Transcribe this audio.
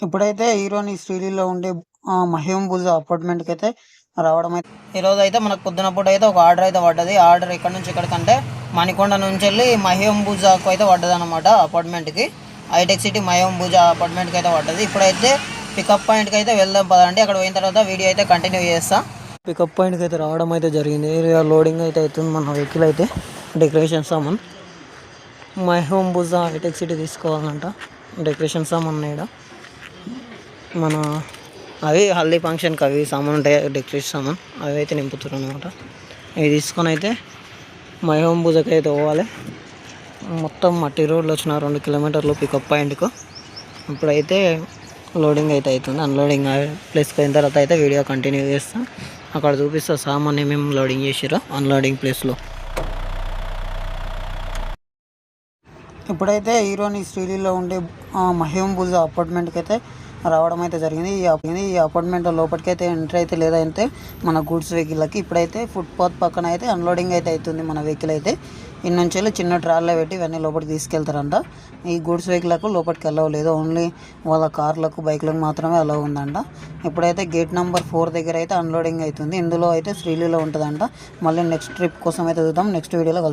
ఇప్పుడైతే హీరోని శ్రీలీలో ఉండే మహేం బుజా అపార్ట్మెంట్కి అయితే రావడం అయితే ఈరోజు అయితే మనకు పొద్దున పూట అయితే ఒక ఆర్డర్ అయితే పడ్డది. ఆర్డర్ ఇక్కడ నుంచి ఎక్కడికంటే మణికొండ నుంచి వెళ్ళి మహేం బుజాకు అయితే పడ్డది అనమాట. అపార్ట్మెంట్కి హైటెక్ సిటీ మహేం బుజా అపార్ట్మెంట్కి అయితే పడ్డది. ఇప్పుడైతే పికప్ పాయింట్కి అయితే వెళ్దాం పదండి. అక్కడ పోయిన తర్వాత వీడియో అయితే కంటిన్యూ చేస్తా. పికప్ పాయింట్కి అయితే రావడం అయితే జరిగింది. లోడింగ్ అయితే అవుతుంది మన వెహికల్ అయితే. డెకరేషన్ సామాన్ మహేం బుజా హైటెక్ సిటీ తీసుకోవాలంట. డెకరేషన్ సామాన్ ఇక్కడ మన అవి హల్దీ ఫంక్షన్కి అవి సామాన్ ఉంటాయి, డెకరేషన్ సామాన్ అవి అయితే నింపుతారు అనమాట. ఇవి తీసుకొని అయితే మహేం బుజాకి అయితే పోవాలి. మొత్తం మట్టి రోడ్లు వచ్చిన 2 కిలోమీటర్లు పికప్ పాయింట్కు. ఇప్పుడైతే లోడింగ్ అయితే అవుతుంది. అన్లోడింగ్ ప్లేస్కి అయిన తర్వాత అయితే వీడియో కంటిన్యూ చేస్తాం. అక్కడ చూపిస్తా సామాన్ ఏమేమి లోడింగ్ చేసిరో అన్లోడింగ్ ప్లేస్లో. ఇప్పుడైతే హీరోని శ్రీలీలో ఉండే మహేం బుజా అపార్ట్మెంట్కి అయితే రావడం అయితే జరిగింది. ఈ అపార్ట్మెంట్ లోపలికి అయితే ఎంట్రీ అయితే లేదంటే మన గూడ్స్ వెహికల్కి. ఇప్పుడైతే ఫుట్పాత్ పక్కన అయితే అన్లోడింగ్ అయితే అవుతుంది మన వెహికల్ అయితే. ఇన్ని నుంచి వెళ్ళి చిన్న ట్రాల్లో పెట్టి ఇవన్నీ లోపలికి తీసుకెళ్తారంట. ఈ గూడ్స్ వెహికల్కు లోపలికి అలవ్ లేదు, ఓన్లీ వాళ్ళ కార్లకు బైక్లకు మాత్రమే అలవ్ ఉందంట. ఇప్పుడైతే గేట్ నెంబర్ 4 దగ్గర అయితే అన్లోడింగ్ అవుతుంది. ఇందులో అయితే శ్రీలీలో ఉంటుందంట. మళ్ళీ నెక్స్ట్ ట్రిప్ కోసం అయితే చూద్దాం. నెక్స్ట్ వీడియోలో